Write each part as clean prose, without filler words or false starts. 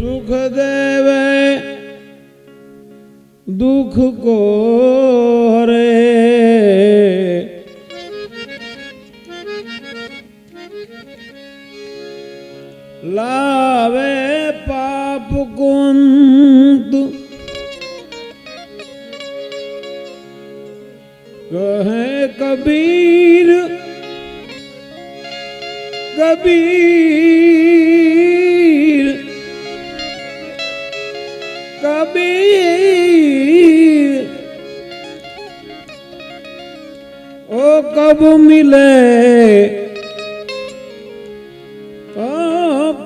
सुख देवे दुख को रे, लावे पाप कुंत, कहे कबीर कबीर कबीर, ओ कब मिले ओ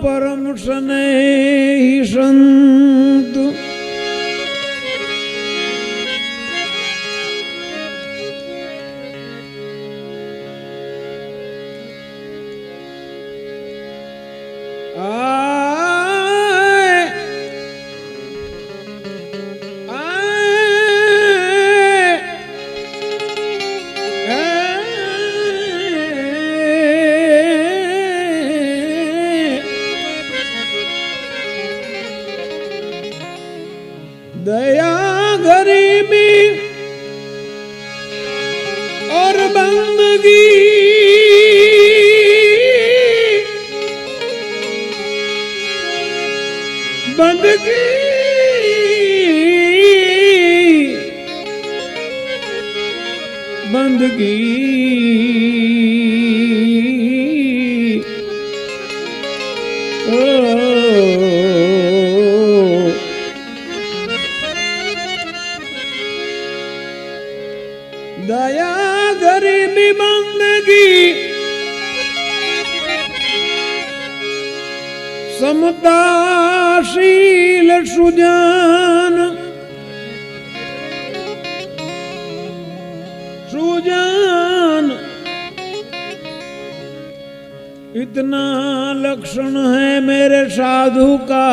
परम स्नेही संत। दया गरीबी और बंदगी, बंदगी बंदगी, ओ दया गरीबी बंदगी, समताशील सुजान, सुजान इतना लक्षण है मेरे साधु का,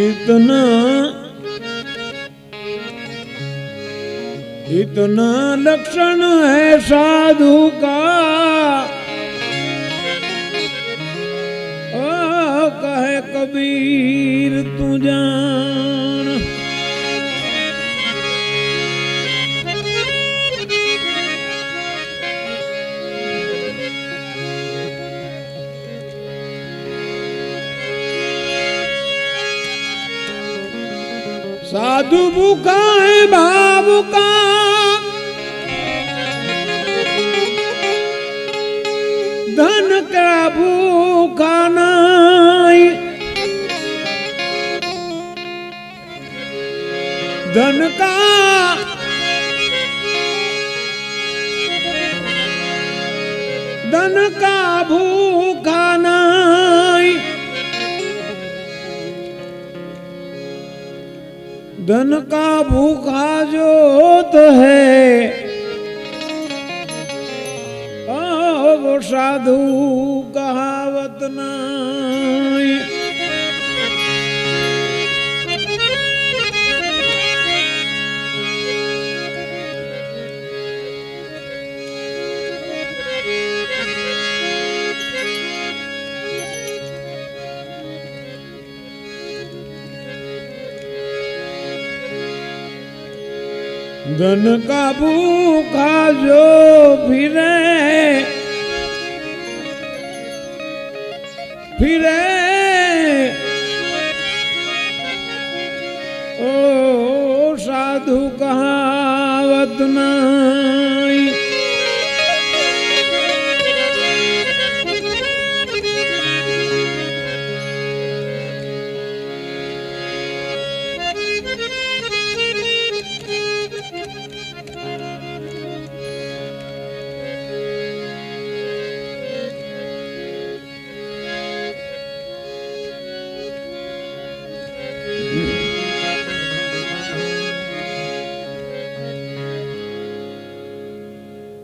इतना इतना लक्षण है साधु का, ओ कहे कबीर तू जान। साधु भूखा है भाव का, धन का भूखा नहीं, धन का भूखा नहीं, धन का भूखा जो तो है वो साधु कहावत नहीं। धन का भूखा जो फिरे ओ साधु कहावत नहीं।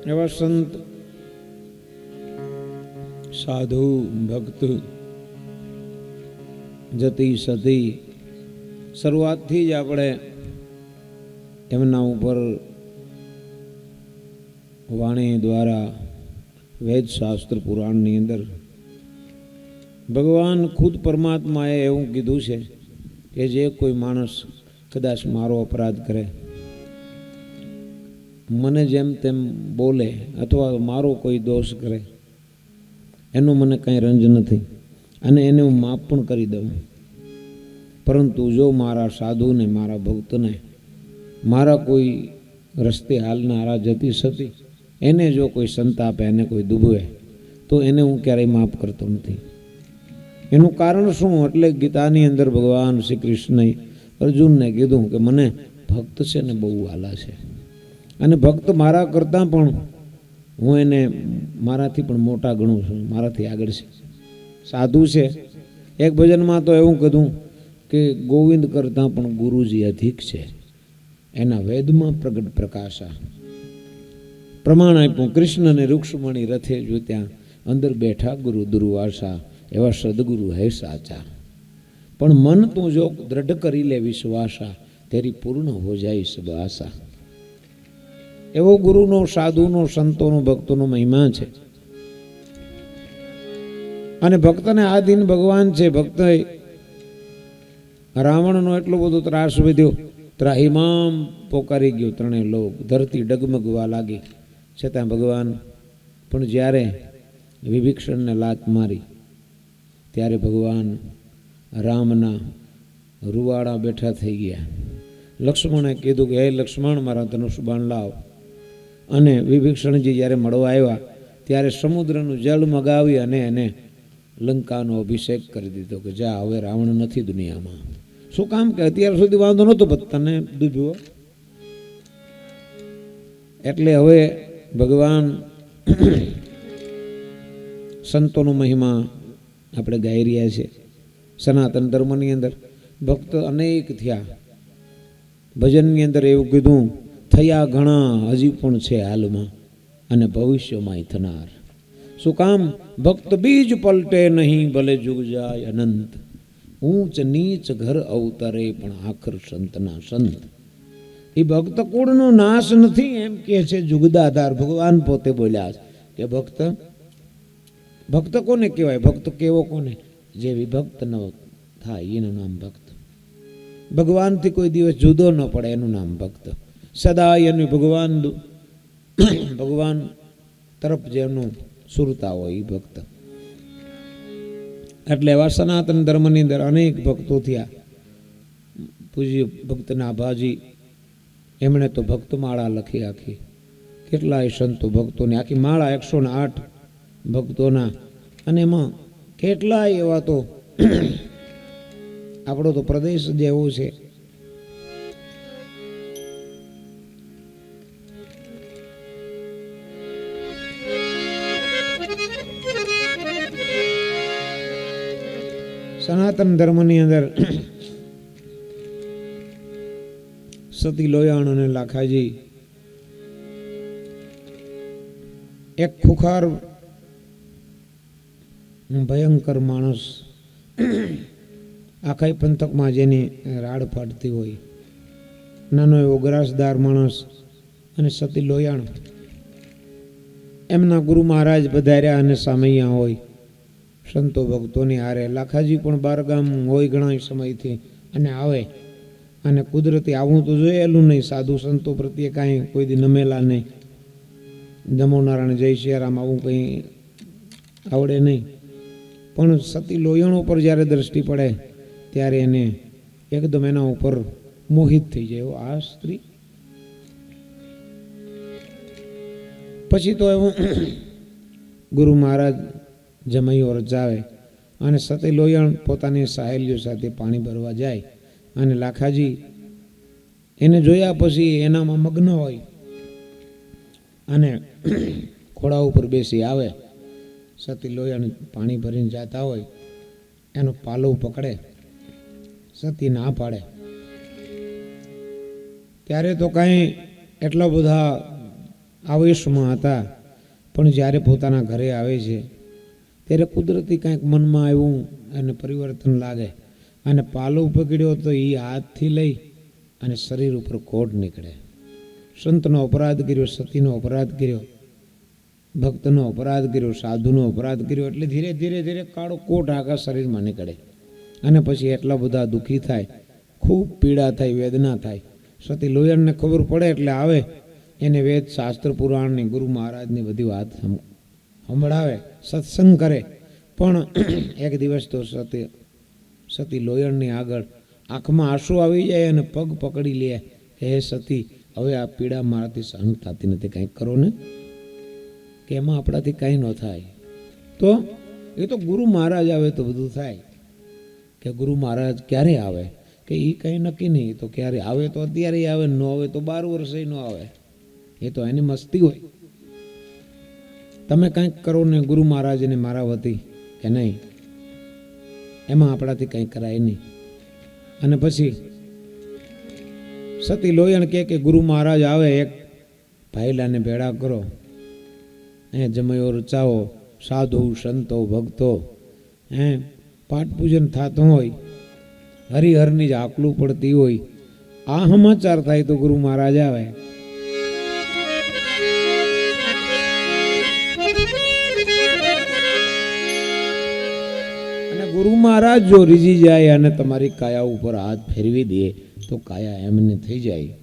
एवं संत साधु भक्त जती सती शुरुआत थी ज आपणे एमना ऊपर वाणी द्वारा वेद शास्त्र पुराण नी अंदर ભગવાન ખુદ પરમાત્માએ એવું કીધું છે કે જે કોઈ માણસ કદાચ મારો અપરાધ કરે, મને જેમ તેમ બોલે અથવા મારો કોઈ દોષ કરે, એનો મને કાંઈ રંજ નથી અને એને હું માફ પણ કરી દઉં. પરંતુ જો મારા સાધુને, મારા ભક્તને, મારા કોઈ રસ્તે હાલનારા જતી સતી એને જો કોઈ સંતાપે, એને કોઈ દુભવે, તો એને હું ક્યારેય માફ કરતો નથી. એનું કારણ શું? એટલે ગીતાની અંદર ભગવાન શ્રી કૃષ્ણએ અર્જુનને કીધું કે મને ભક્ત છે ને બહુ વાલા છે, અને ભક્ત મારા કરતાં પણ હું એને મારાથી પણ મોટા ગણું છું, મારાથી આગળ છે. સાધુ છે, એક ભજનમાં તો એવું કીધું કે ગોવિંદ કરતાં પણ ગુરુજી અધિક છે, એના વેદમાં પ્રગટ પ્રકાશા. પ્રમાણ આપ્યું કૃષ્ણને રૂક્ષ્મણી રથે જો ત્યાં અંદર બેઠા ગુરુ દુર્વાસા, એવા સદગુરુ હે સાચા. પણ મન તું જો દ્રઢ કરી લે વિશ્વાસા, તેરી પૂર્ણ હો જાય સબ આશા. એવો ગુરુનો, સાધુનો, સંતોનો, ભક્તોનો મહિમા છે. અને ભક્તને આધીન ભગવાન છે. ભક્ત રાવણનો એટલો બધો ત્રાસ વધ્યો, ત્રાહિમામ પોકારી ગયો ત્રણેય લોક, ધરતી ડગમગવા લાગી, છતાં ભગવાન પણ જ્યારે વિભીક્ષણને લાત મારી ત્યારે ભગવાન રામના રૂવાડા બેઠા થઈ ગયા. લક્ષ્મણે કીધું કે હે લક્ષ્મણ, મારા ધનુષ બાણ લાવ. અને વિભીક્ષણજી જ્યારે મળવા આવ્યા ત્યારે સમુદ્રનું જળ મગાવી અને એને લંકાનો અભિષેક કરી દીધો કે જા, હવે રાવણ નથી દુનિયામાં. શું કામ? કે અત્યાર સુધી વાંધો નહોતો, તને દુભ્યો એટલે હવે ભગવાન સંતોનો મહિમા આપણે ગાઈ રહ્યા છીએ. સનાતન ધર્મની અંદર ભક્ત અનેક થયા. ભજનની અંદર એવું કીધું, થયા ઘણા હજી પણ છે હાલમાં અને ભવિષ્યમાં થનાર. શું કામ? ભક્ત બીજ પલટે નહીં, ભલે જુગ જાય અનંત, ઊંચ નીચ ઘર અવતરે પણ આખર સંતના સંત. એ ભક્ત કુળનો નાશ નથી એમ કે છે જુગદાધાર. ભગવાન પોતે બોલ્યા કે ભક્ત કોને કહેવાય? ભક્ત કેવો કોને? જે વિભક્ત ન થાય એનું નામ ભક્ત. ભગવાનથી કોઈ દિવસ જુદો ન પડે એનું નામ ભક્ત. સદા એનું ભગવાન તરફ જેનું સુરતા હોય એ ભક્ત. એટલે એવા સનાતન ધર્મની અંદર અનેક ભક્તો થયા. પૂજ્ય ભક્તના ભાજી એમણે તો ભક્તમાળા લખી આખી. કેટલાય સંતો ભક્તોની આખી માળા 108 ભક્તોના, અને એમાં કેટલાય એવા તો આપણો તો પ્રદેશ જ એવો છે. સનાતન ધર્મની અંદર સતી લોયાણ અને લાખાજી એક ખુખાર ભયંકર માણસ, આખા પંથકમાં જેની રાડ ફાટતી હોય, નાનો એવો ગ્રાસદાર માણસ અને સતી લોયાણ. એમના ગુરુ મહારાજ પધાર્યા અને સામૈયા હોય સંતો ભક્તોની હારે. લાખાજી પણ બારગામ હોય ઘણા સમયથી અને આવે, અને કુદરતી આવું તો જોયેલું નહીં. સાધુ સંતો પ્રત્યે કાંઈ કોઈ દી નમેલા નહીં. જમો નારાયણ જય સિયારામ આવું કંઈ આવડે નહીં. પણ સતી લોયણ ઉપર જ્યારે દ્રષ્ટિ પડે ત્યારે એને એકદમ એના ઉપર મોહિત થઈ જાય. આ સ્ત્રી પછી તો એવું ગુરુ મહારાજ જમૈયો રચાવે અને સતી લોયણ પોતાની સહેલીઓ સાથે પાણી ભરવા જાય, અને લાખાજી એને જોયા પછી એનામાં મગ્ન હોય અને ઘોડા ઉપર બેસી આવે. સતી લોયણ પાણી ભરીને જતા હોય, એનો પાલવ પકડે, સતી ના પાડે. ત્યારે તો કાંઈ એટલા બધા આવેશમાં હતા, પણ જ્યારે પોતાના ઘરે આવે છે ત્યારે કુદરતી કાંઈક મનમાં આવ્યું અને પરિવર્તન લાગે, અને પાલવ પકડ્યો તો એ હાથથી લઈ અને શરીર ઉપર કોઢ નીકળે. સંતનો અપરાધ કર્યો, સતીનો અપરાધ કર્યો, ભક્તનો અપરાધ કર્યો, સાધુનો અપરાધ કર્યો એટલે ધીરે ધીરે ધીરે કાળો કોટ આખા શરીરમાં નીકળે અને પછી એટલા બધા દુઃખી થાય, ખૂબ પીડા થાય, વેદના થાય. સતી લોયણને ખબર પડે એટલે આવે, એને વેદ શાસ્ત્ર પુરાણની ગુરુ મહારાજની બધી વાત સંભળાવે, સત્સંગ કરે. પણ એક દિવસ તો સતી લોયણની આગળ આંખમાં આંસુ આવી જાય અને પગ પકડી લે કે હે સતી, હવે આ પીડા મારાથી સહન થતી નથી, કંઈક કરો ને, કે એમાં આપણાથી કાંઈ ન થાય. તો એ તો ગુરુ મહારાજ આવે તો બધું થાય. કે ગુરુ મહારાજ ક્યારે આવે કે એ કંઈ નક્કી નહીં, તો ક્યારે આવે તો અત્યારે આવે, ન આવે તો 12 વર્ષે ન આવે, એ તો એની મસ્તી હોય. તમે કંઈક કરો ને ગુરુ મહારાજને મારા વતી કે નહીં, એમાં આપણાથી કંઈ કરાય નહીં. અને પછી સતી લોયણ કે ગુરુ મહારાજ આવે, એક ભાઈલાને ભેળા કરો, જમયો રચાવો, સાધુ સંતો ભક્તો, પાઠ પૂજન થતું હોય, હરિહરની જ આકલું પડતી હોય, આ સમાચાર થાય તો ગુરુ મહારાજ આવે. અને ગુરુ મહારાજ જો રીઝી જાય અને તમારી કાયા ઉપર હાથ ફેરવી દે તો કાયા એમને થઈ જાય.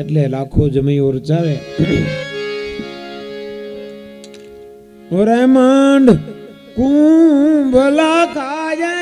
એટલે લાખો જમૈયો રચાવે, રેમાંડ કુંભલા ખાજાય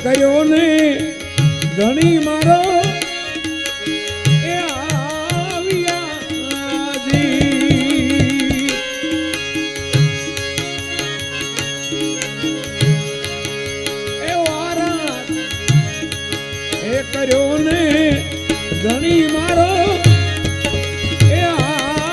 કર્યો ને ધણી મારો એ આવ્યાજી. એ વારા એ કર્યો ને ધણી મારો એ આવ્યાજી.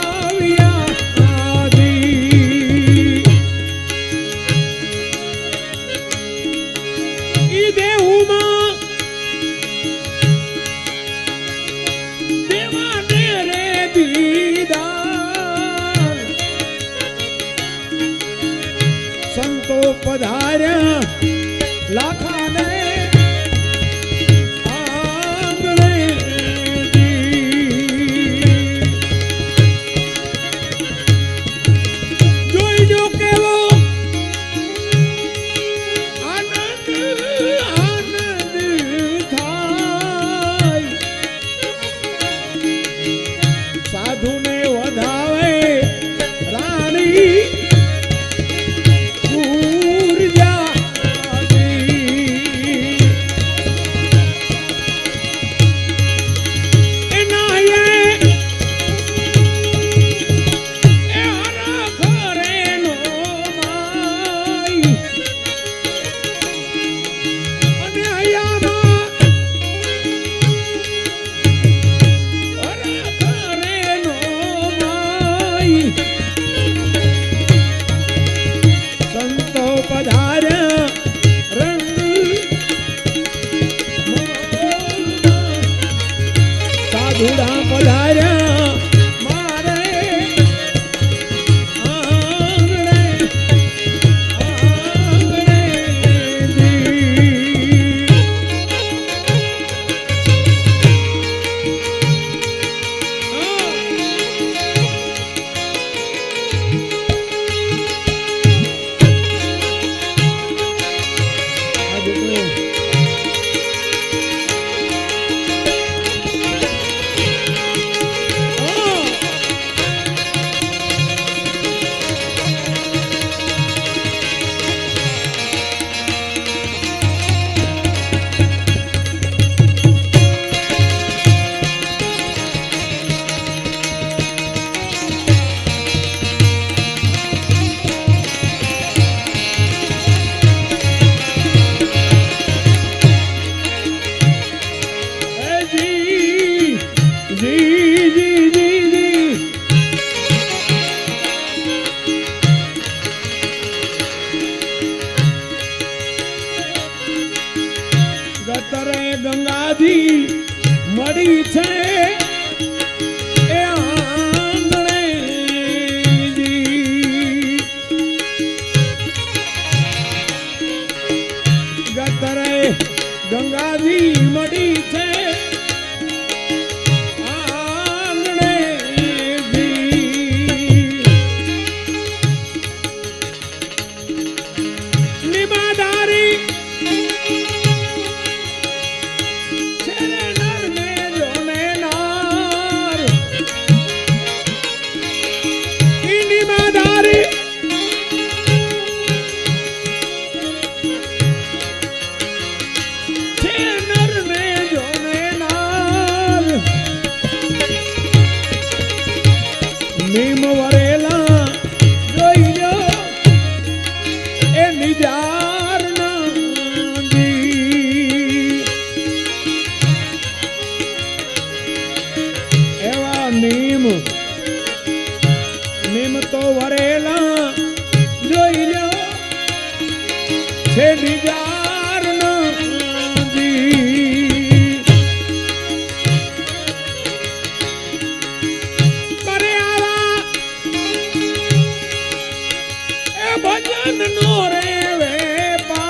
સંતો પધાર્યા લાખાને આંગણે, જોઈ જો કેવો આનંદ આનંદ થાય. સાધુને વધાવે રાણી મળી છે એ આંગણે ગતરે ગંગાજી મળી છે આંગણે નિમાદારી નીમ વરેલા જોઈ લો એ નિજાર એવા નીમ નીમ તો વરેલા જોઈ લો છે નિજાર ભજન નો રે વેપાર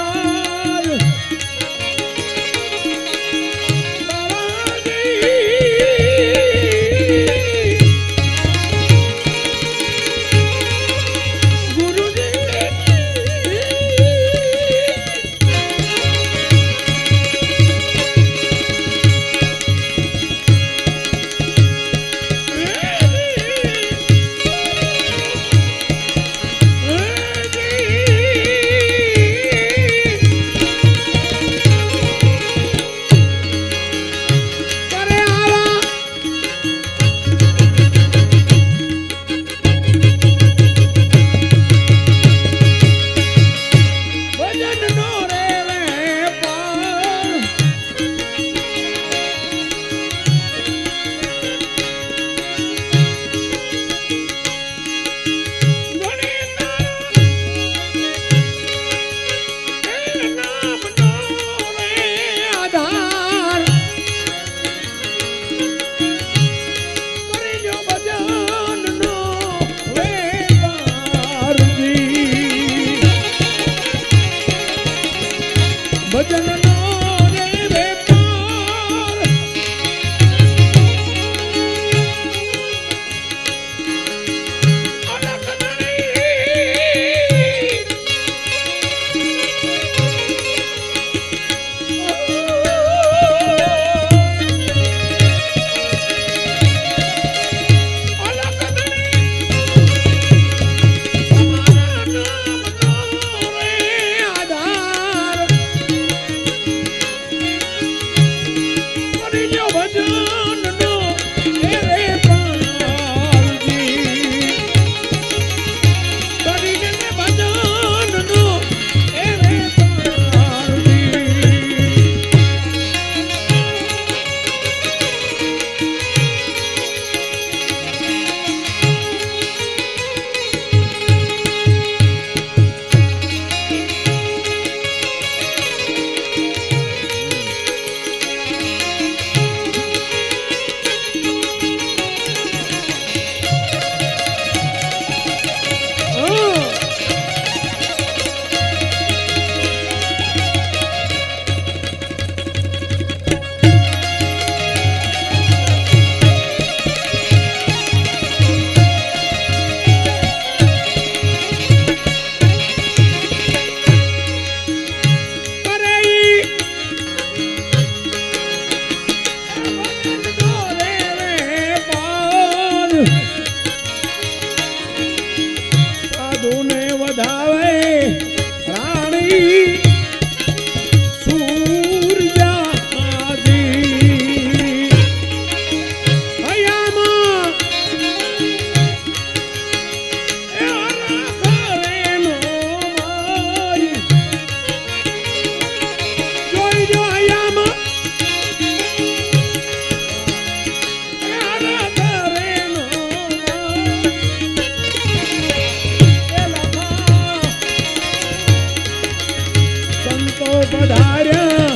પધાર્યા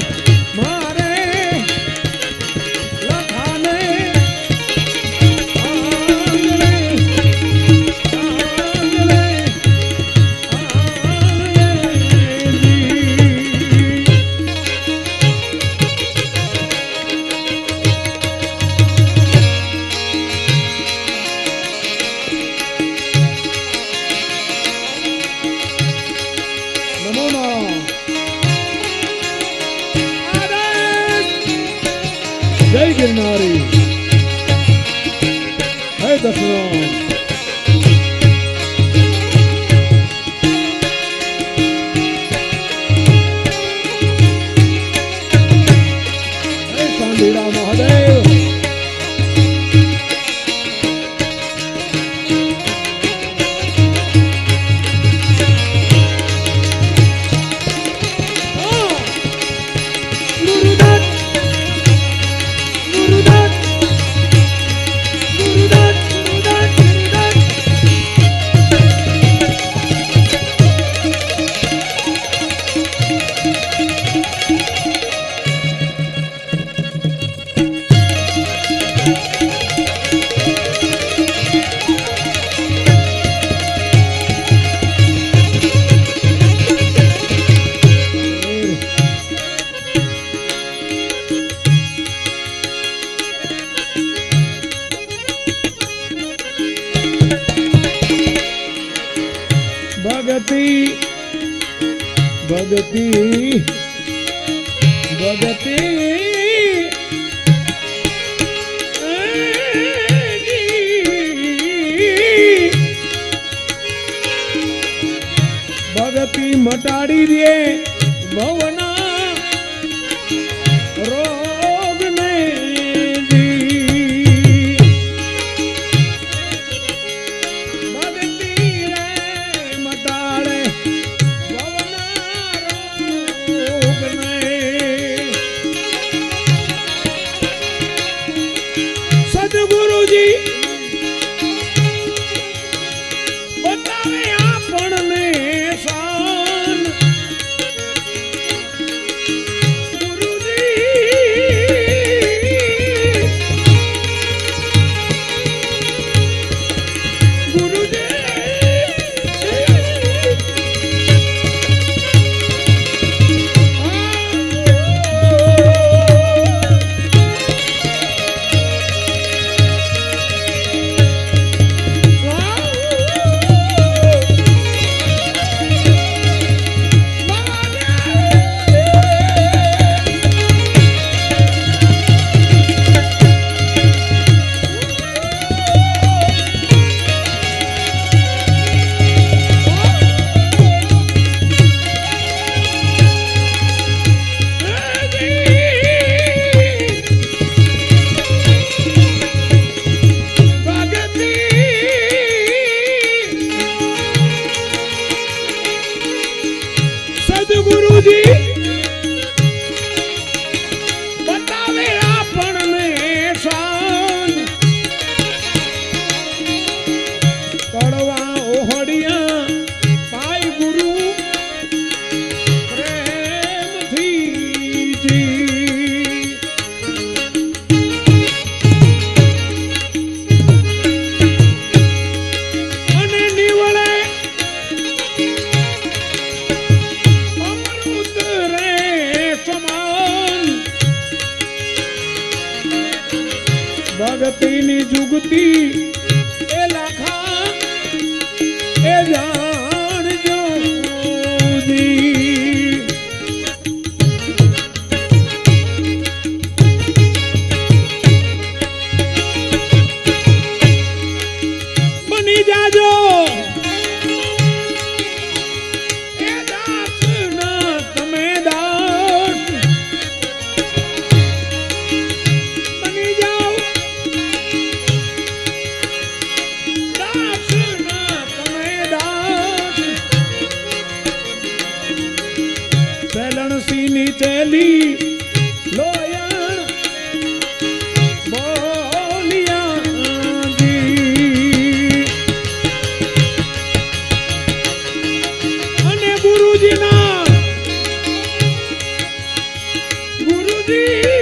મારે લખા જય ગિરનારી હે દશરથ લીલા મહાદેવ ભગતી ભગતી ભગતી ભગતી મટાડી દે ભવના રોગ ને ભગતીની જુગતી એ લાખા એ જાણજો બની જાજો એ દાસ ના તમે દાસ બની જાઓ ની ચેલી લોયણ બોલિયા જી અને ગુરુજીના ગુરુજી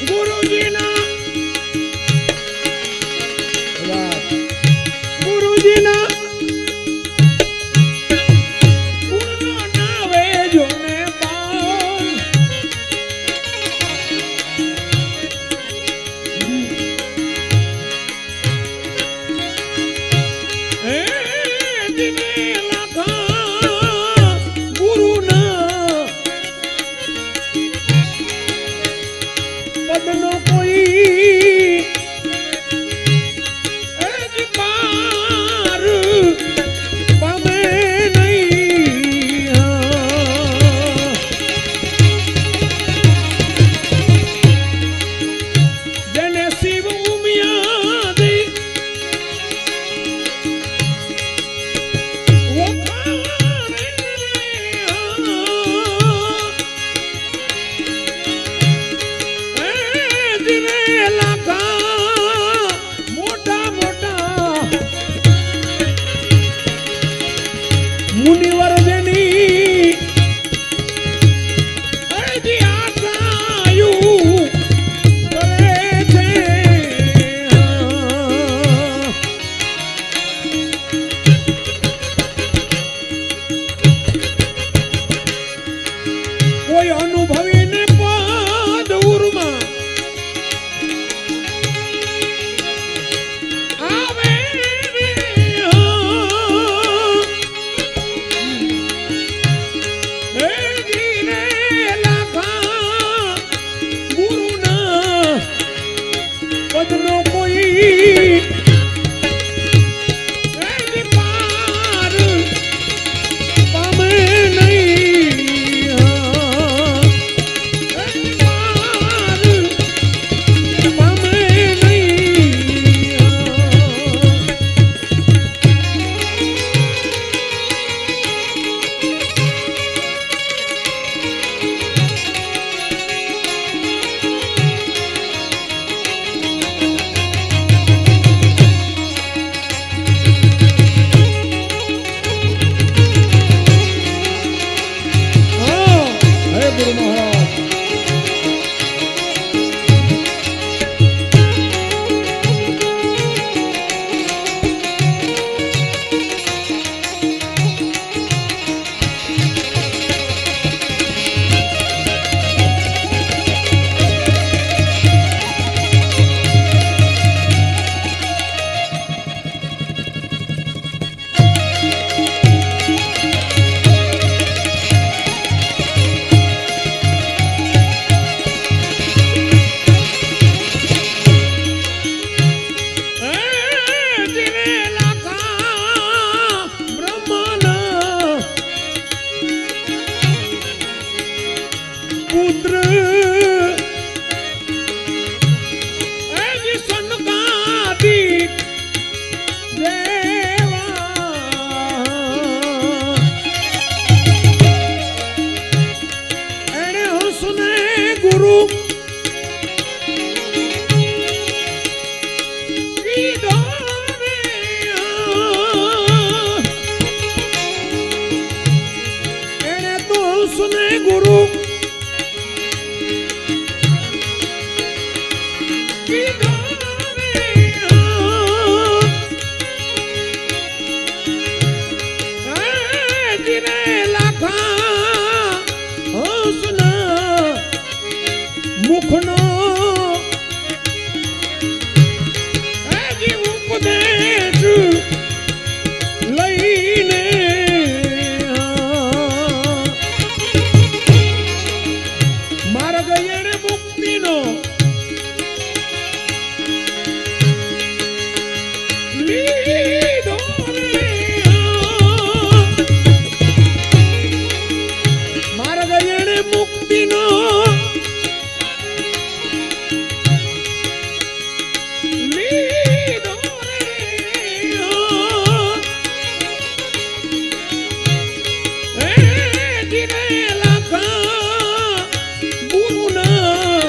ગુરુજીના પદનો કોઈ એજ પાર પામે નહીં. જેને શિવ ઉમિયા દે મુનિવર જેની હજી આશાયું કરે છે. કોઈ અનુભવીને પદ ઉરમાં આવે પદનો કોઈ એજ પાર પામે નહીં. એજ પાર પામે નહીં. હે ગુરુ મહારાજ. પુત્ર એજ સનકાદિક દેવા એણે હસને ગુરુ કીધો રે. એણે તો હસને ગુરુ મુખનો ઉપદેશ લઈને માર્ગ એણે મુક્તિનો લીધો રે. માર્ગ એણે મુક્તિનો લીધો રે. ધીરે લાખા ગુરુના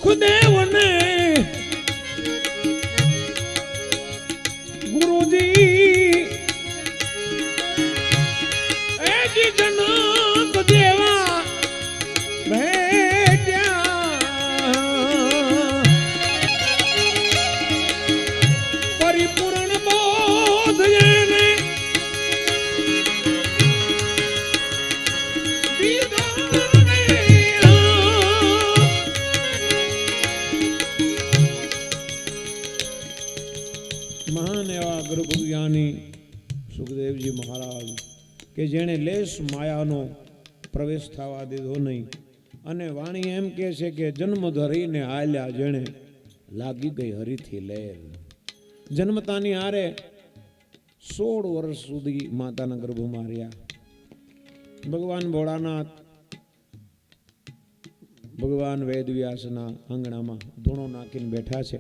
સુખદેવને ગુરુજી એજી જનક દેવા ભેટ્યા પરિપૂર્ણ બોધ એને મહાન એવા ગર્ભજ્ઞાની સુખદેવજી મહારાજ કે જેણે લેશ માયાનો પ્રવેશ થવા દીધો નહીં અને વાણી એમ કહે છે કે જન્મ ધરીને હાલ્યા જેણે લાગી ગઈ હરીથી લેર. જન્મતાની હારે 16 વર્ષ સુધી માતાના ગર્ભમાં રહ્યા. ભગવાન ભોળાનાથ ભગવાન વેદવ્યાસના આંગણામાં ધૂણો નાખીને બેઠા છે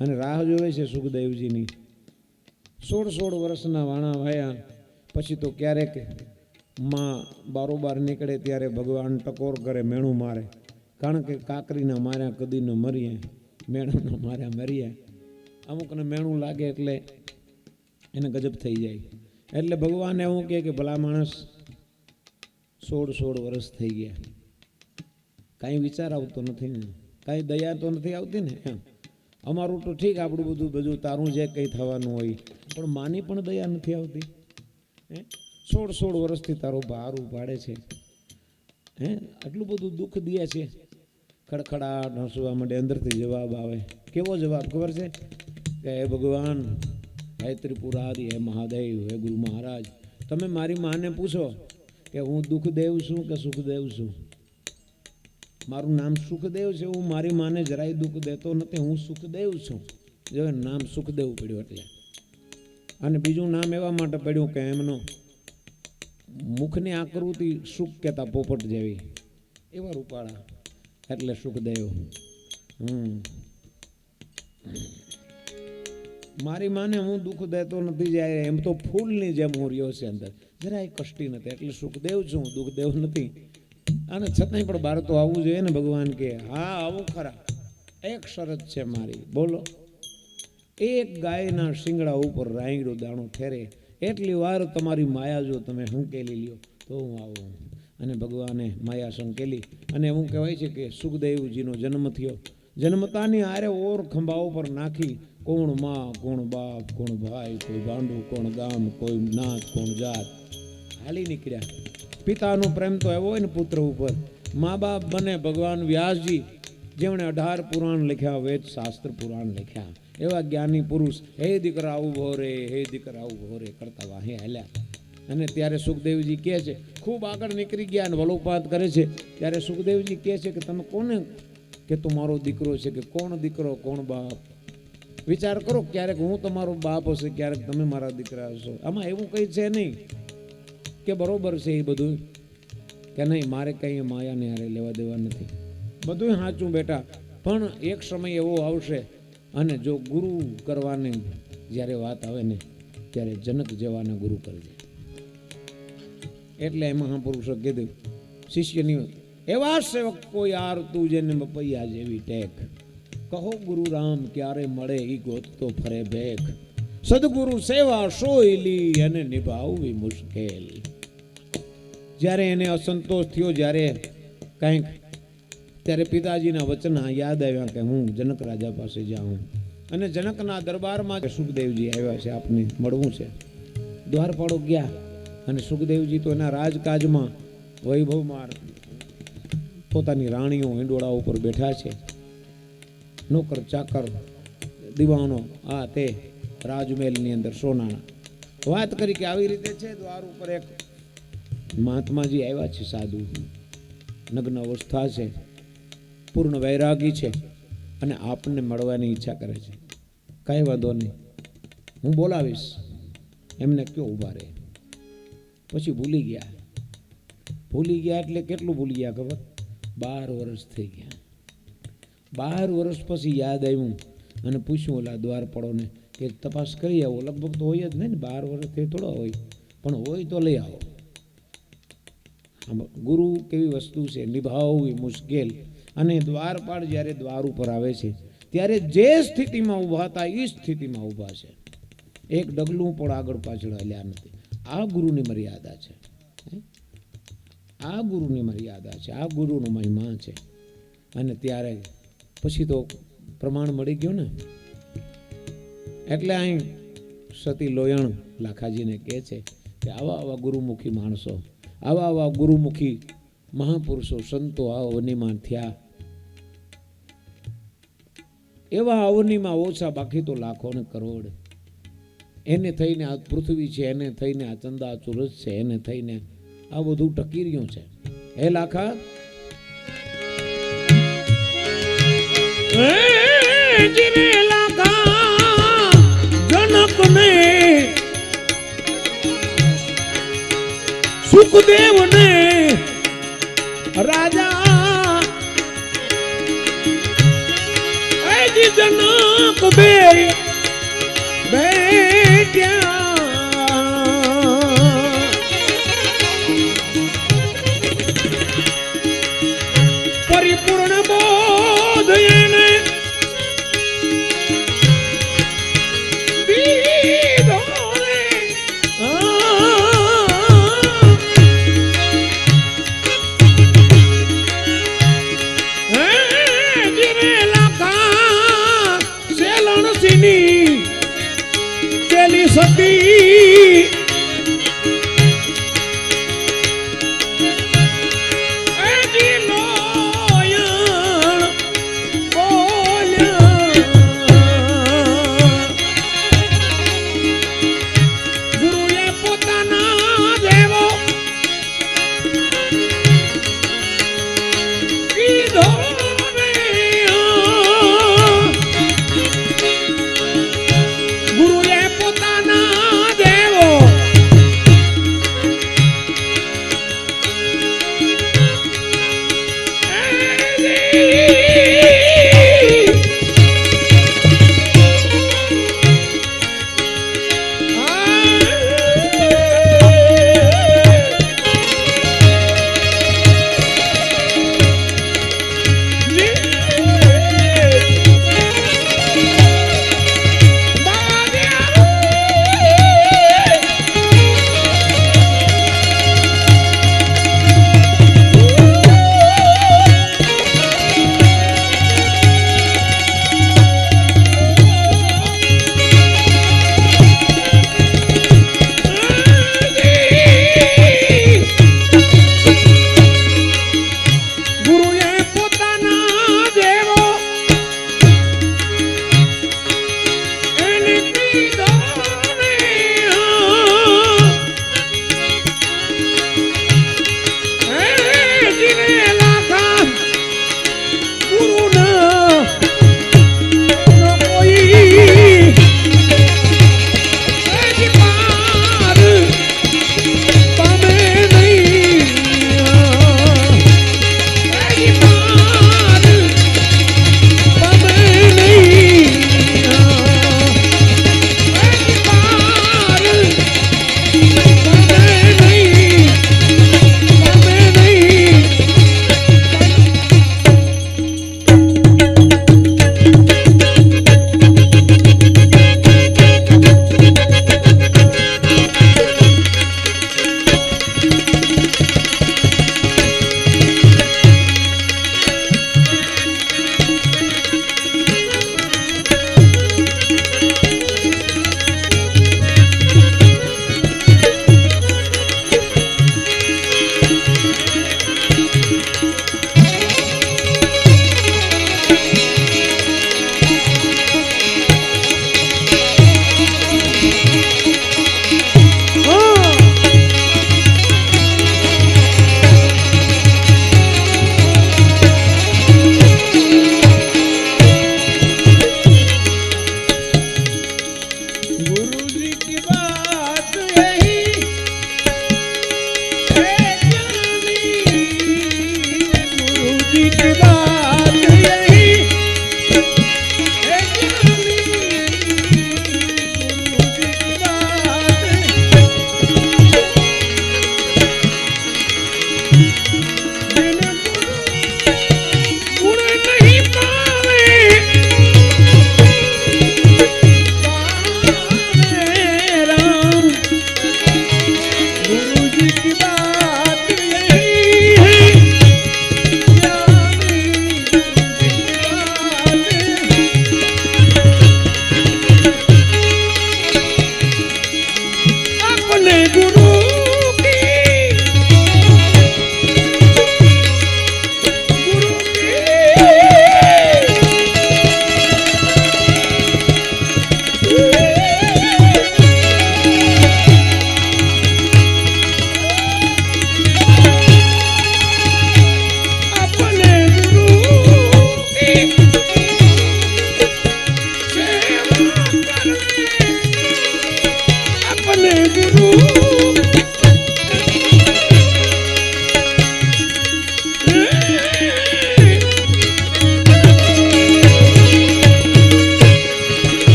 અને રાહ જોવે છે સુખદેવજીની. 16 વર્ષના વાણા વાયા પછી તો ક્યારેક માં બારોબાર નીકળે ત્યારે ભગવાન ટકોર કરે, મેણું મારે. કારણ કે કાકરીના માર્યા કદી ન મરીએ, મેણુંના માર્યા મરીએ. અમુકને મેણું લાગે એટલે એને ગજબ થઈ જાય. એટલે ભગવાન એવું કહે કે ભલા માણસ 16 વર્ષ થઈ ગયા, કાંઈ વિચાર આવતો નથી ને, કાંઈ દયા તો નથી આવતી ને. એમ અમારું તો ઠીક, આપણું બધું તારું જે કંઈ થવાનું હોય, પણ માની પણ દયા નથી આવતી. 16 વર્ષથી તારો ભાર ઉપાડે છે, આટલું બધું દુઃખ દે છે. ખડખડાટ હસવા માટે અંદરથી જવાબ આવે. કેવો જવાબ ખબર છે? કે હે ભગવાન, હે ત્રિપુરારી, હે મહાદેવ, હે ગુરુ મહારાજ, તમે મારી માને પૂછો કે હું દુઃખદેવ છું કે સુખદેવ છું. મારું નામ સુખદેવ છે, હું મારી માને જરાય દુઃખ દેતો નથી, હું સુખદેવ છું. જો નામ સુખદેવ પડ્યું એટલે. અને બીજું નામ એવા માટે પડ્યું કે એમનો મુખની આકૃતિ સુખ કહેતા પોપટ જેવી, એવા રૂપાળા, એટલે સુખદેવ. મારી માને હું દુઃખ દેતો નથી, જાય એમ તો ફૂલની જેમ હું રહ્યો છે અંદર, જરાય કષ્ટી નથી, એટલે સુખદેવ છું, દુઃખદેવ નથી. અને છતાંય પણ બહાર તો આવવું જોઈએ ને. ભગવાન કે હા આવું ખરા, એક શરત છે મારી, બોલો. એક ગાયના શિંગડા ઉપર રાંગડો દાણો ઠેરે એટલી વાર તમારી માયા જો તમે સંકેલી લ્યો તો હું આવું. અને ભગવાને માયા સંકેલી. અને એવું કહેવાય છે કે સુખદેવજીનો જન્મ થયો. જન્મતાની હારે ઓર ખંભા ઉપર નાખી, કોણ માં, કોણ બાપ, કોણ ભાઈ, કોઈ ભાંડું, કોણ ગામ, કોઈ નાત, કોણ જાત, હાલી નીકળ્યા. પિતાનો પ્રેમ તો એવો હોય ને પુત્ર ઉપર. મા બાપ બને ભગવાન વ્યાસજી, જેમણે 18 પુરાણ લખ્યા, વેદ શાસ્ત્ર પુરાણ લખ્યા, એવા જ્ઞાની પુરુષ. હે દીકરા ઉભો રે, હે દીકરા ઉભો રે કરતા વાહે હાલ્યા. અને ત્યારે સુખદેવજી કહે છે, ખૂબ આગળ નીકળી ગયા અને વલોપાત કરે છે. ત્યારે સુખદેવજી કહે છે કે તમે કોને કે તું મારો દીકરો છે, કે કોણ દીકરો કોણ બાપ? વિચાર કરો, ક્યારેક હું તમારો બાપ હશે, ક્યારેક તમે મારા દીકરા હશો. આમાં એવું કંઈ છે નહીં કે બરોબર છે એ બધું, કે નહીં મારે કંઈ માયાને હારે લેવા દેવા નથી, બધું સાચું બેટા. પણ એક સમય એવો આવશે અને જો ગુરુ કરવાની જ્યારે વાત આવે ને ત્યારે જનક જેવાના ગુરુ કરજે. એટલે એમાં મહાપુરુષો કીધું શિષ્યની, એવા સેવક કોઈ આરતું જેને મપૈયા જેવી ટેક, કહો ગુરુ રામ ક્યારે મળે ઈ ગોતતો ફરે ભેખ, સદગુરુ સેવા સોયલી અને નિભાવવી મુશ્કેલ. જ્યારે એને અસંતોષ થયો, જ્યારે કંઈક, ત્યારે પિતાજીના વચન યાદ આવ્યા કે હું જનક રાજા પાસે જાઉં. અને જનકના દરબારમાં સુખદેવજી આવ્યા છે, આપને મળવું છે. દ્વારપાળો ગયા અને સુખદેવજી તો એના રાજકાજમાં વૈભવમાં પોતાની રાણીઓ હિંડોળા ઉપર બેઠા છે, નોકર ચાકર દીવાનો આ તે રાજમહેલની અંદર સોનાના. વાત કરી કે આવી રીતે છે. દ્વાર ઉપર એક મહાત્માજી આવ્યા છે, સાધુ, નગ્ન અવસ્થા છે, પૂર્ણ વૈરાગી છે અને આપને મળવાની ઈચ્છા કરે છે. કાંઈ વાંધો નહીં, હું બોલાવીશ, એમને કયો ઊભા રહે. પછી ભૂલી ગયા એટલે કેટલું ભૂલી ગયા ખબર? 12 વર્ષ થઈ ગયા. 12 વર્ષ પછી યાદ આવ્યું અને પૂછ્યું ઓલા દ્વારપાળોને કે તપાસ કરી આવો. લગભગ તો હોય જ નહીં ને, 12 વર્ષથી થોડા હોય, પણ હોય તો લઈ આવો. ગુરુ કેવી વસ્તુ છે, નિભાવવી મુશ્કેલ. અને દ્વારપાળ જ્યારે દ્વાર ઉપર આવે છે ત્યારે જે સ્થિતિમાં ઊભા હતા એ સ્થિતિમાં ઊભા છે, એક ડગલું પણ આગળ પાછળ હલ્યા નથી. આ ગુરુની મર્યાદા છે, આ ગુરુની મર્યાદા છે, આ ગુરુનો મહિમા છે. અને ત્યારે પછી તો પ્રમાણ મળી ગયું ને. એટલે અહીં સતી લોયણ લાખાજીને કહે છે કે આવા આવા ગુરુમુખી માણસો, આવા આવા ગુરુમુખી મહાપુરુષો સંતો આ અવનીમાં થયા, એવા અવનીમાં ઓછા, બાકી તો લાખો ને કરોડ. એને થઈને આ પૃથ્વી છે, એને થઈને આ ચંદા ચુરસ છે, એને થઈને આ બધું ટકી રહ્યું છે. હે લાખા, જનક ને સુખદેવ ને રાજા જનક બે બેટ્યા પરિપૂર્ણ બોધ એને દીધો રે. જીરે લાખા સેલણ સિની પેલી સતી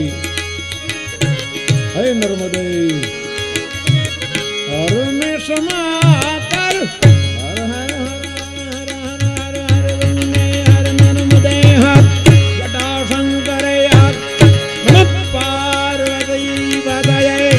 જી હે નર્મદે હર મે સમા કર હર હર હર હર હર હર વંદે હર નર્મદે હર જટા શંકર હર નમઃ પાર્વતી પતયે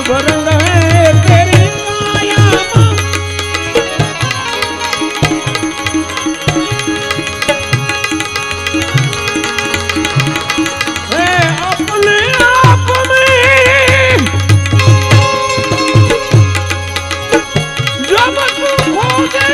भरंग है तेरी काया में। अपने आप में जब तू खोजे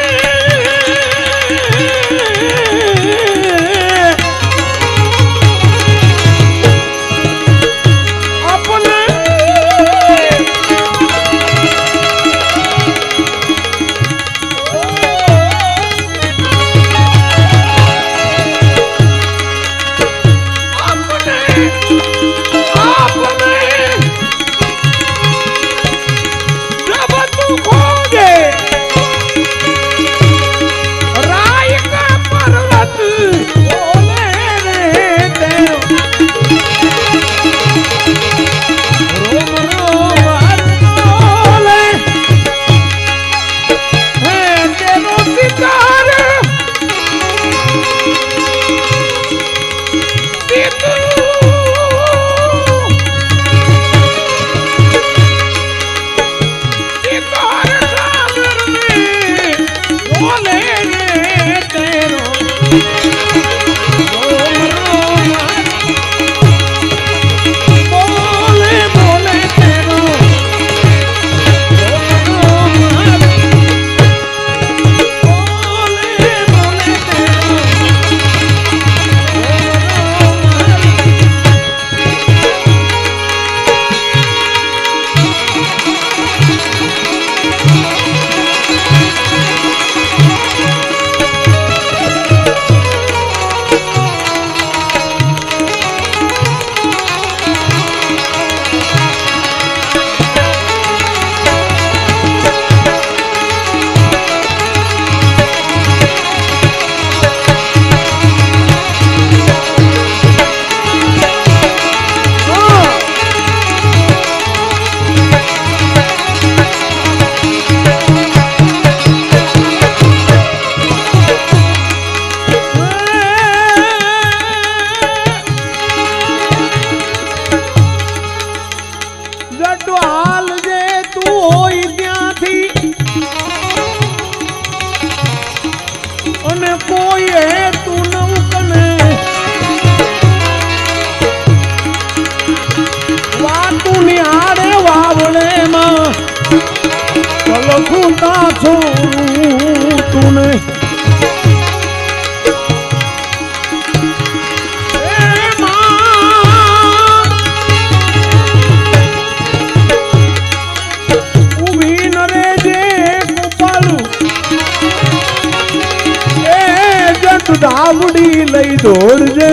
धावड़ी लई दौड़जे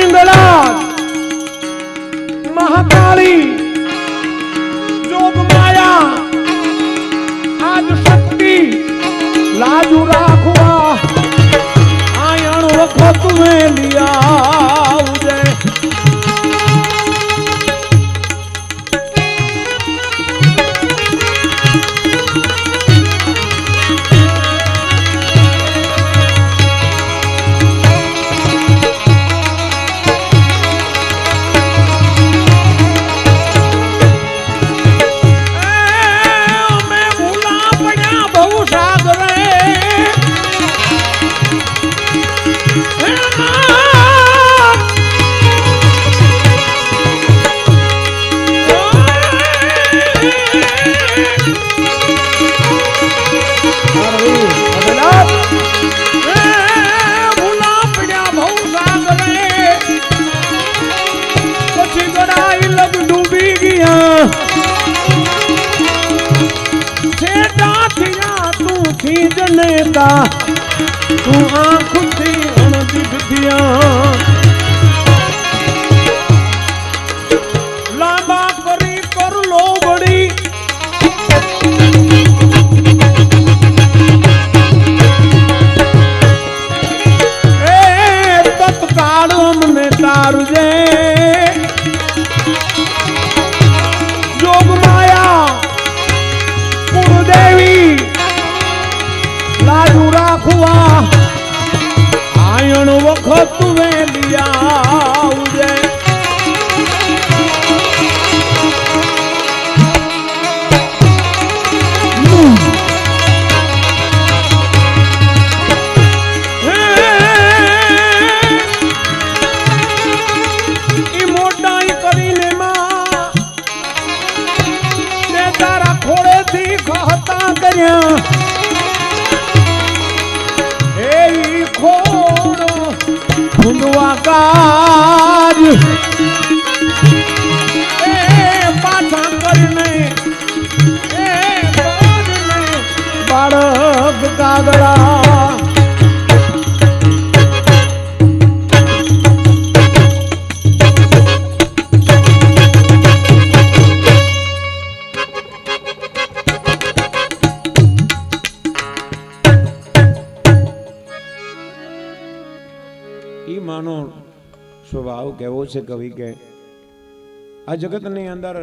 इंगड़ा महाकाली जोग माया आज शक्ति लाजू राखवा आयण वक्त में लिया उजे जनेता तू आँख थी दिखदिया लांबा करी कर लो बड़ी तत्काल हमने तारुजे जोग माया कुलदेवी लाजू राखवा आयण वखत वे लिया ખૂંદવા કાજ એ પાછા કરીને એ બાળક કાગડા ઈ માનો સ્વભાવ કેવો છે કવિ કે આ જગતની અંદર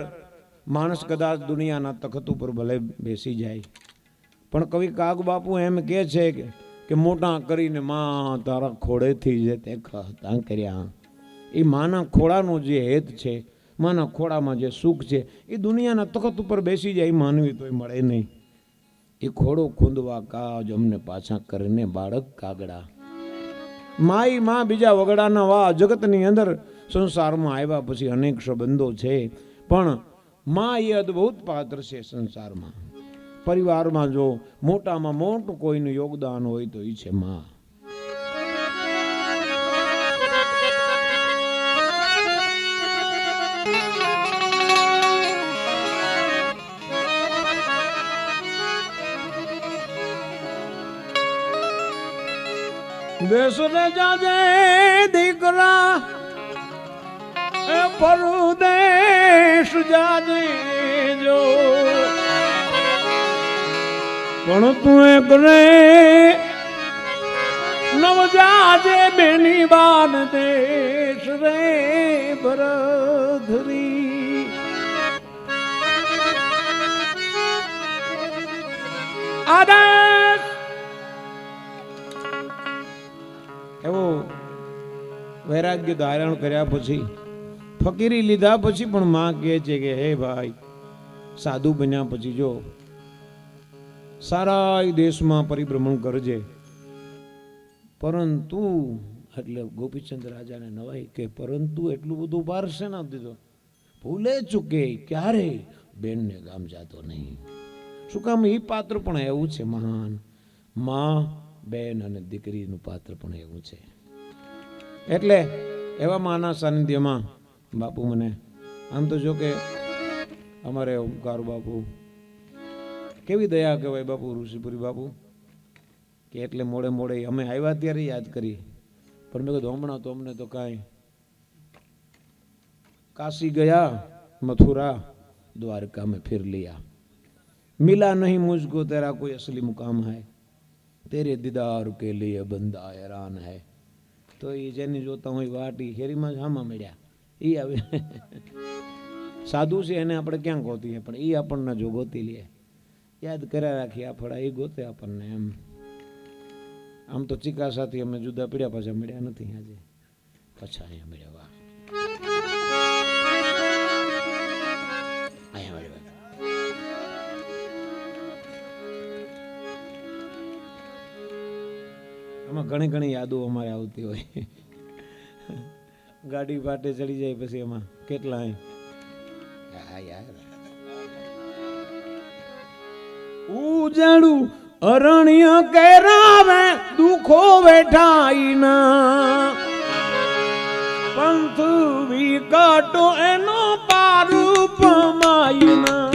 માણસ કદાચ દુનિયાના તખત ઉપર ભલે બેસી જાય પણ કવિ કાગ બાપુ એમ કે છે કે મોટા કરીને માં તારા ખોળેથી જે તે ખાતા કર્યા. એ માના ખોળાનો જે હેત છે, માના ખોળામાં જે સુખ છે, એ દુનિયાના તખત ઉપર બેસી જાય માનવી તોય મળે નહીં. એ ખોડો ખૂંદવા કાજ અમને પાછા કરીને બાળક કાગડા. માઈ માં બીજા વગડાના વા જગતની અંદર સંસારમાં આવ્યા પછી અનેક સંબંધો છે, પણ માં એ અદ્ભુત પાત્ર છે સંસારમાં. પરિવારમાં જો મોટામાં મોટું કોઈનું યોગદાન હોય તો એ છે માં. દેશ રે જાજે દીકરા એ પરદેશ જાજે જો પણ તું એક રે નવ જાજે બેની બાન દેશ રે બરધરી. આદેશ એવો વૈરાગ્ય ધારણ કર્યા પછી, ફકીરી લીધા પછી પણ માં કહે છે કે હે ભાઈ, સાધુ બન્યા પછી જો સારા દેશમાં પરિભ્રમણ કરજે, પરંતુ એટલે ગોપીચંદ રાજાને નવાઈ કે પરંતુ એટલું બધું પારશે ના દીધો, ભૂલે ચૂકે ક્યારે બેનને ગામ જાતો નહીં. શું કામ? એ પાત્ર પણ એવું છે મહાન. માં, બેન અને દીકરીનું પાત્ર પણ એવું છે. એટલે એવા માના સાનિધ્યમાં બાપુ મને આમ તો જો કે અમારે ઓમકાર બાપુ કેવી દયા કહેવાય બાપુ, ઋષિપુરી બાપુ કે એટલે મોડે મોડે અમે આવ્યા ત્યારે યાદ કરી, પણ મેં કીધું હમણાં તો અમને તો કાંઈ કાશી ગયા, મથુરા, द्वारका में फिर लिया, मिला नहीं मुझको तेरा कोई असली मुकाम है, तेरे दीदार के लिए बंदा हैरान है. તો એ જેની જોતા હોય વાટી હેરીમાં જ હામાં મળ્યા. એ આવે સાધુ છે એને આપણે ક્યાં ગોતીએ, પણ એ આપણને જો ગોતી લે, યાદ કર્યા રાખીએ આ એ ગોતે આપણને. એમ આમ તો ચિકાસાથી અમે જુદા પડ્યા, પાછા મળ્યા નથી. આજે પાછા અહીંયા મળ્યા. વાહ, અહીંયા મળ્યા. આમાં ઘણી ઘણી યાદો અમારે આવતી હોય. ગાડી પાટે ચડી જાય પછી એમાં કેટલા ઉજાડું અરણ્ય કેરાવે દુખો વેઠાઈના, પંથ વિકટો એનો પારૂપ માઈના.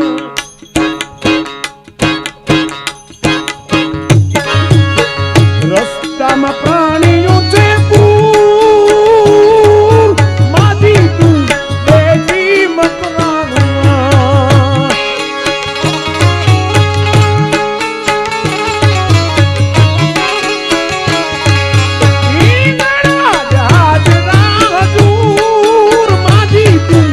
રસ્તામાં પ્રાણીઓ છે પૂર, માધી તું બેટી મકરાનમાં. ઈંગણા જહાજ રાહ દૂર, માધી તું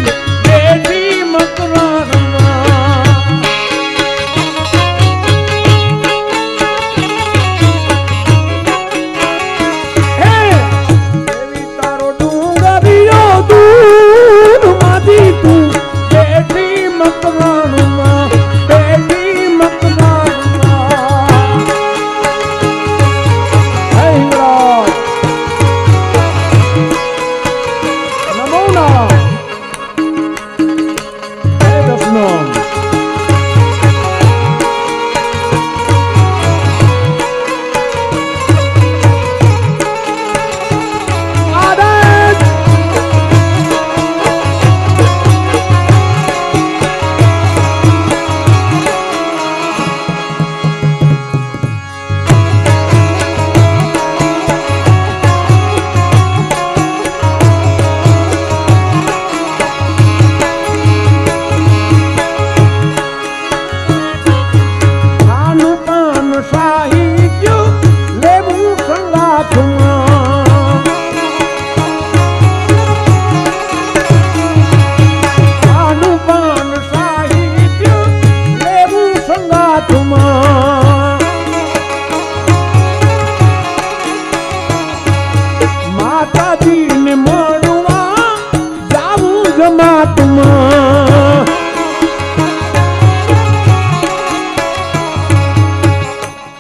रात में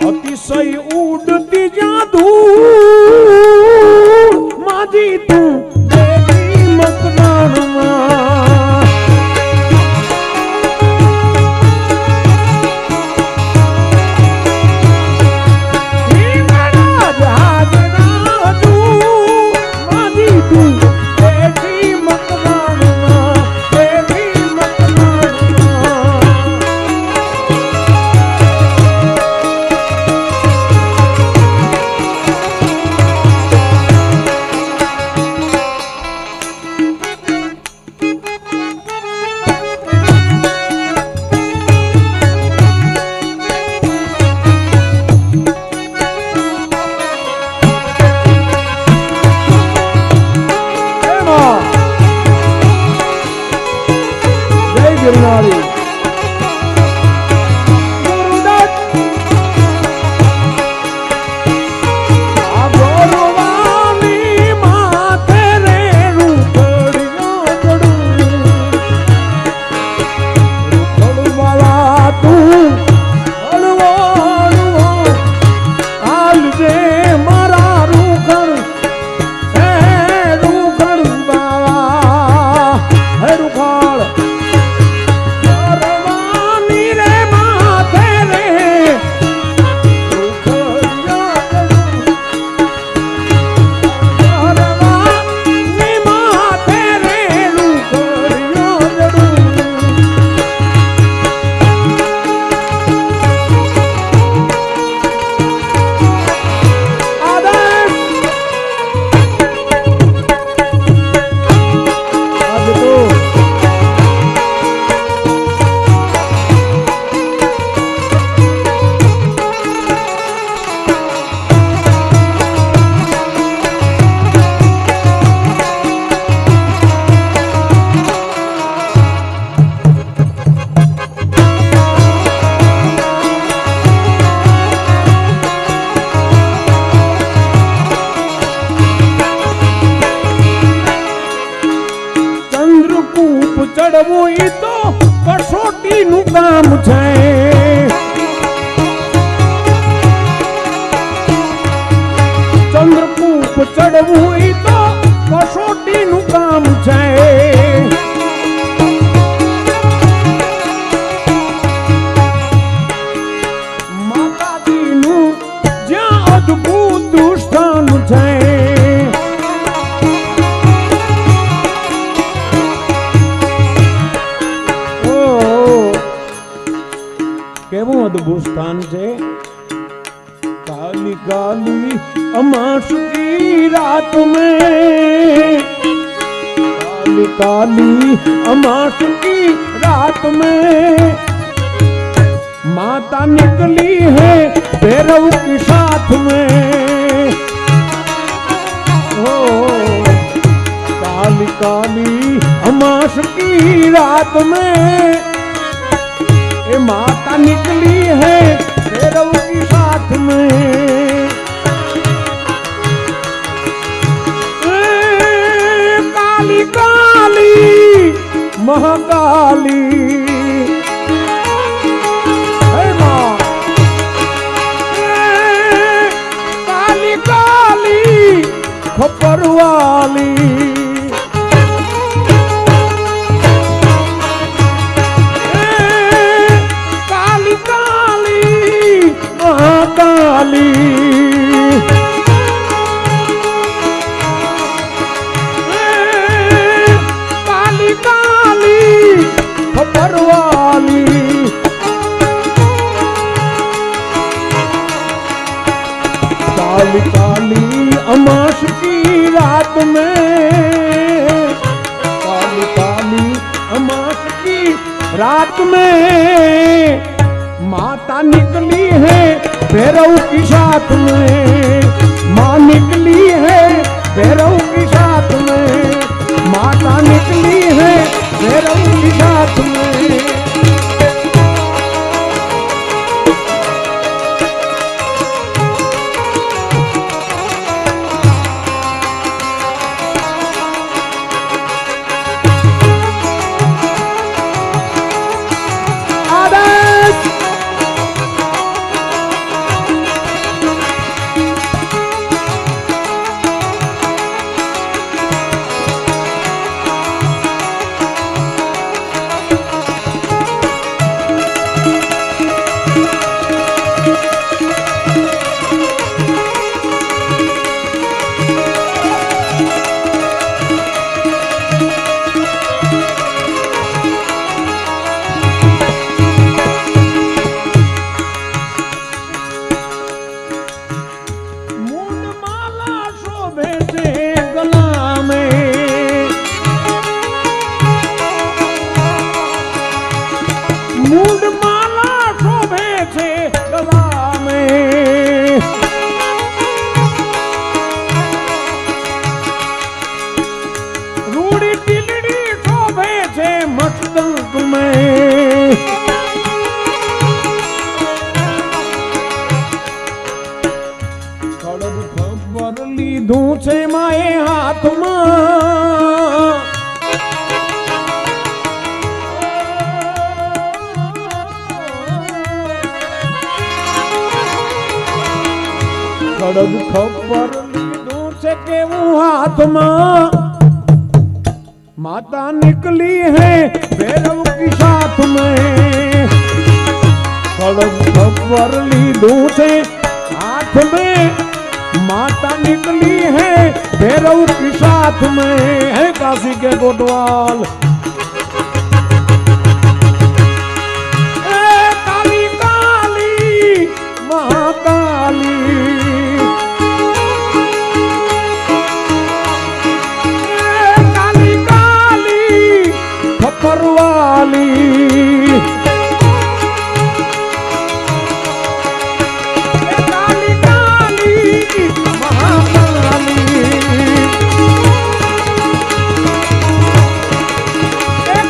अतिशय उड़ती जादू माजी तू देवी मकरान ચડવું ઈ તો કસોટીનું કામ છે ચંદ્રકૂપ ચડવું ઈ તો કસોટીનું કામ છે માતાજીનું જ્યાં અદ્ભુત સ્થાન છે કેવું અદભુત સ્થાન છે કાલી કાલી અમાસ કી રાત में काली काली अमास की रात में माता निकली है भैरव के साथ में हो काली काली अमास की रात में ये माता निकली है भैरव के साथ में काली काली महाकाली है माँ काली काली खपर वाली काली काली खबर वाली काली काली अमास की रात में काली काली अमास की रात में माता निकली है भैरव के साथ में माँ निकली है भैरव के साथ में माता निकली है भैरव के साथ में મૂંડ માલા શોભે છે ગલા મેં, રૂડી ટીલડી શોભે છે મસ્તક મેં, ખડગ ખબર લીધું છે માએ હાથમાં, ખડગ ખબર લીધું છે કેવું હાથમાં, माता निकली है भैरव की साथ में, खड़ग खबर लीधू से हाथ में, माता निकली है भैरव की साथ में, है काशी के कोतवाल काली काली महाकाली, परवाली काली काली महाकाली,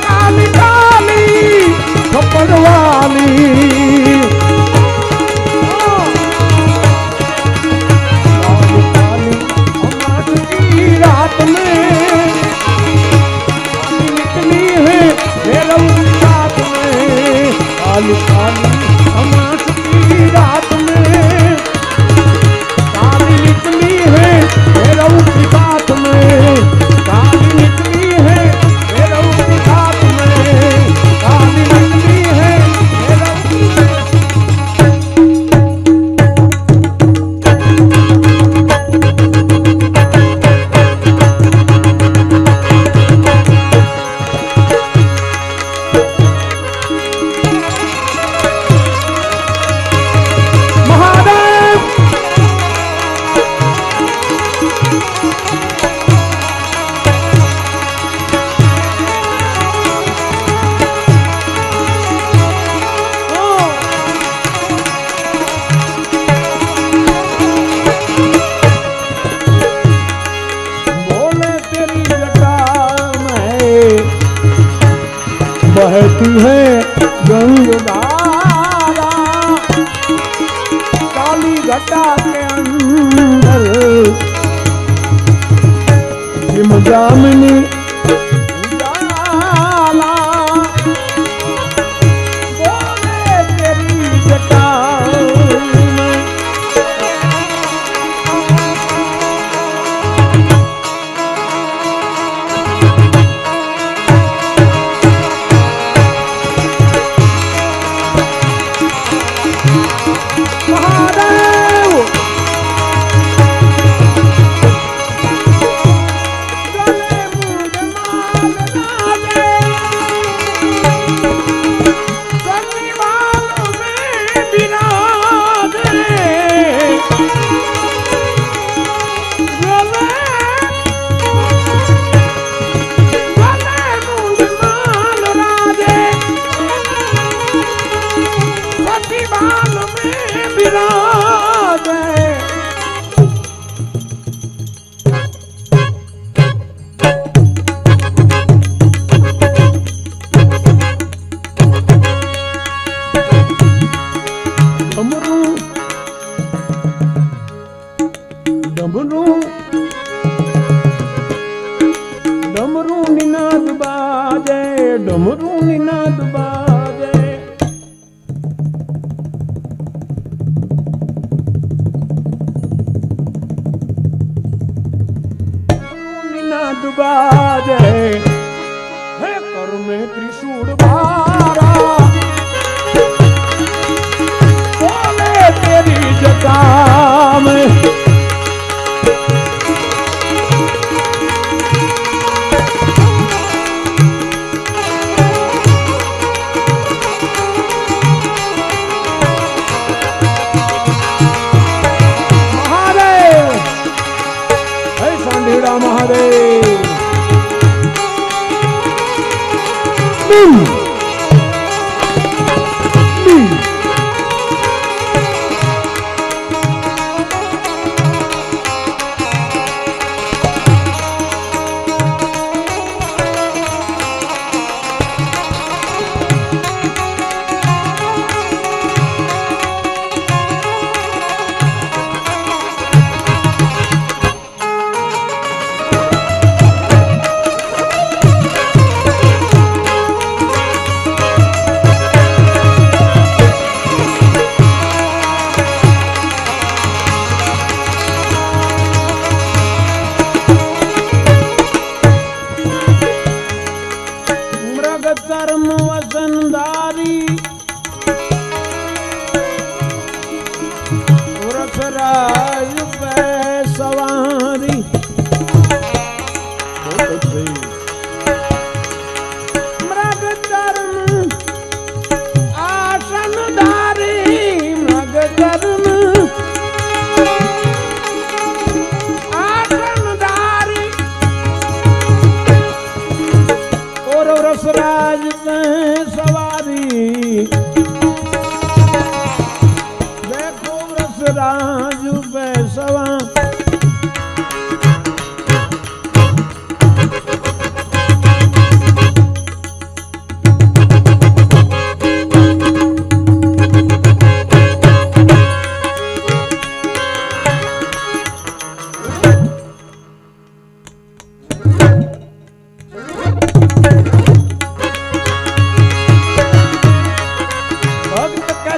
काली काली परवाली, काली अमास की रात में भैरव की साथ में, काली काली अमास की रात में, काली निकली है भैरव की साथ में, काली निकली है भैरव की साथ में, काली निकली है भैरव की बहती है गंगधारा, काली घटा के अंदर जिम जामिनी उजाला, बोले तेरी जटा में, डमरू निनाद बाजे, डमरू निनाद बाजे, निनाद बाजे, है कर में त्रिशूल भारा, बोले तेरी जटा में, महादेव मृग चर्म वसनधारी वृषराज पे सवारी मृग चर्म आसनधारी मृग चर्म आसनधारी और रसराज पे सवारी देखो रसराज पे सवारी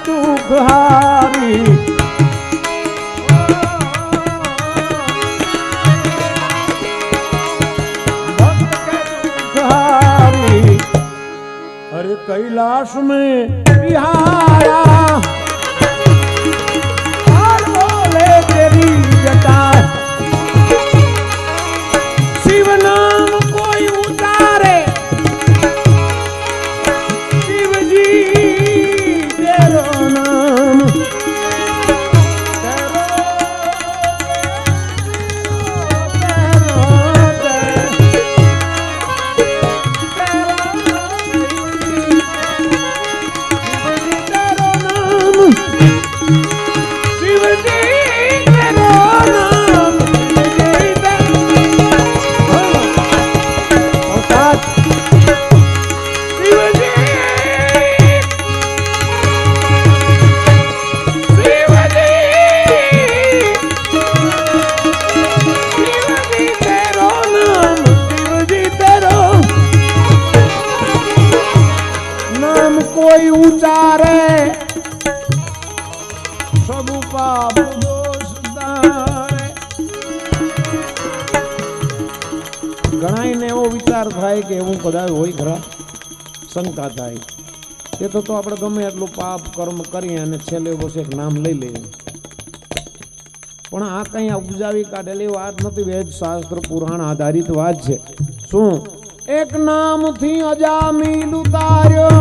दुखहारी भक्त के दुखहारी अरे कैलाश में बिहारा और बोले तेरी जटा शिव नाम कोई उतारे शिव जी तेरो नाम कोई उचारे सब पाप दोष तारे ઘણાઈને એવો વિચાર થાય કે એવું કદાચ હોય ખરા શંકા થાય તે તો આપણે ગમે એટલું પાપ કર્મ કરીએ અને છેલ્લે બસ એક નામ લઈ લઈએ પણ આ કંઈ ઉપજાવી કાઢેલી વાત નથી વેદ શાસ્ત્ર પુરાણ આધારિત વાત છે શું એક નામથી અજામીલ ઉતાર્યો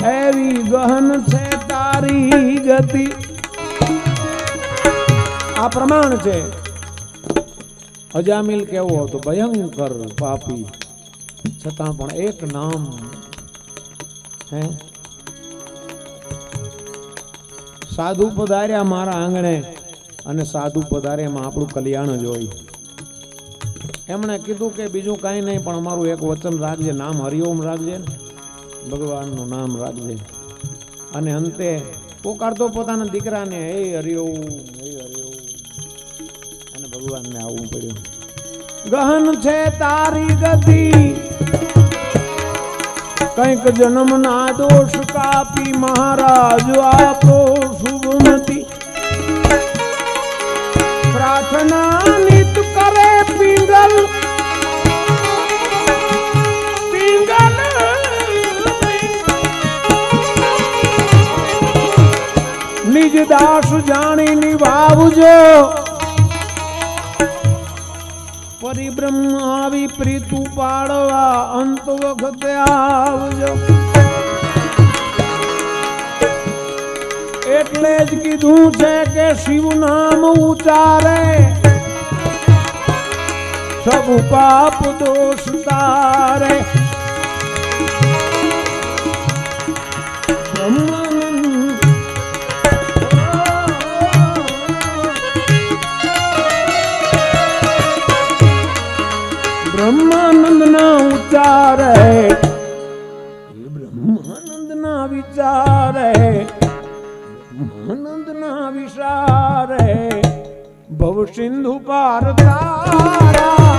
એવી ગહન છે તારી ગતિ આ પ્રમાણ છે અજામિલ કેવો હતો ભયંકર પાપી છતાં પણ એક નામ હે સાધુ પધાર્યા મારા આંગણે અને સાધુ પધાર્યામાં આપણું કલ્યાણ જ હોય એમણે કીધું કે બીજું કાંઈ નહીં પણ અમારું એક વચન રાખજે નામ હરિઓમ રાખજે ને ભગવાનનું નામ રાખજે અને અંતે પોકારતો પોતાના દીકરાને હે હરિઓમ અને ભગવાનને આવવું પડ્યું ગહન છે તારી ગતિ કંઈક જન્મના દોષ કાપી મહારાજ આપો શુભમતી પ્રાર્થના નિત કરે પિંગલ નિજ દાસ જાણી નિભાવજો પરિબ્રહ્મ આવી પ્રીતુ પાડવા અંત વખતે આવજો એટલે જ કીધું છે કે શિવ નામ ઉચારે સબ પાપ દોષ તારે બ્રહ્માનંદ ના ઉચ્ચારે બ્રહ્માનંદ ના વિચારે બ્રહ્માનંદ ના વિચારે ભવ સિંધુ પાર તારા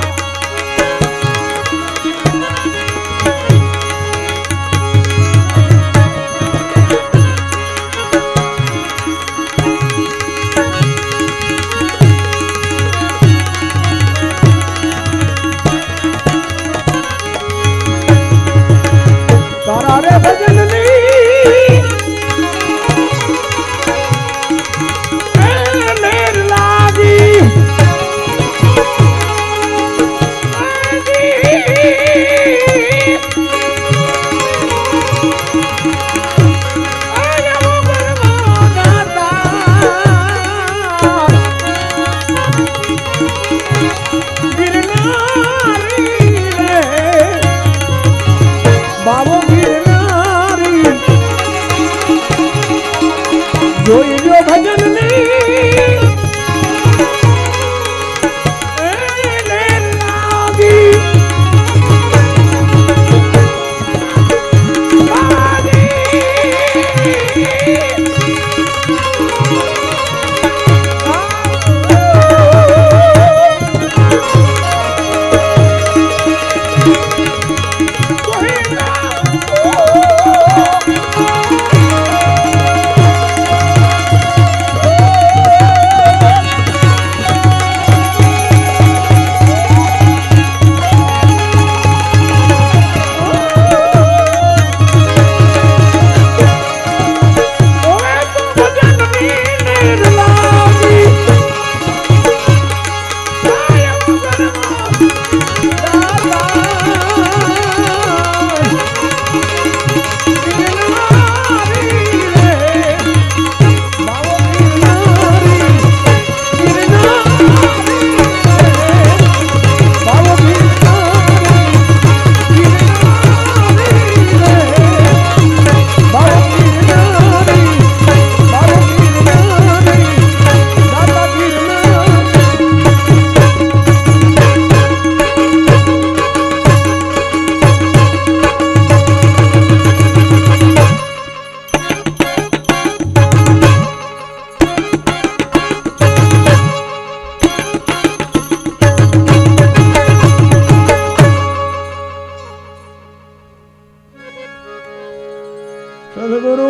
સદગુરુ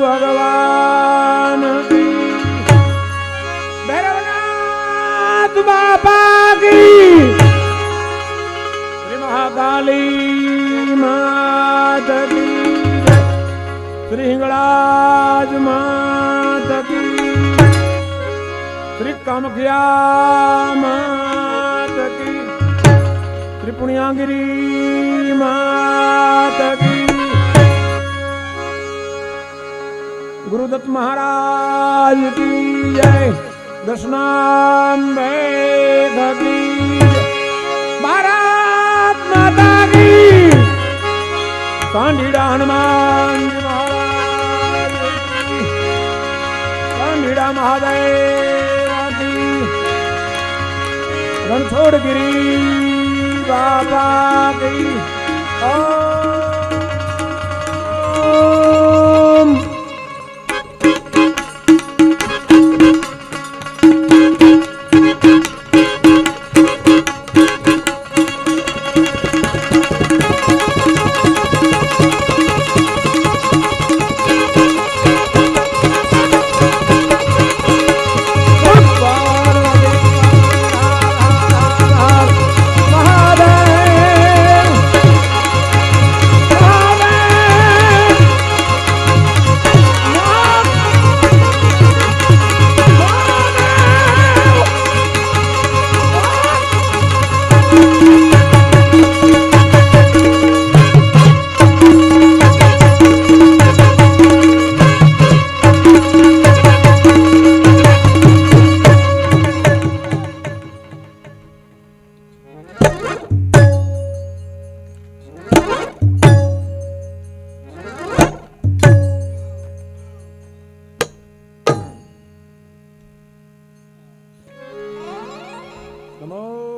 ભગવાન કી ભૈરવનાથ બાપા કી શ્રી મહાકાલી માત કી જય. શ્રી હિંગળાજ માત કી શ્રી કામખ્યા માત કી શ્રી પુણ્યાગિરી માત કી ગુરુદત્ત મહારાજ કી જય. દર્શનાંબે કી જય. ભારત માતા કી. કાંડીડા હનુમાનજી મહારાજ કી. કાંડીડા મહાદેવ કી. રણછોડગીરી બાબા કી. ઓમ નમો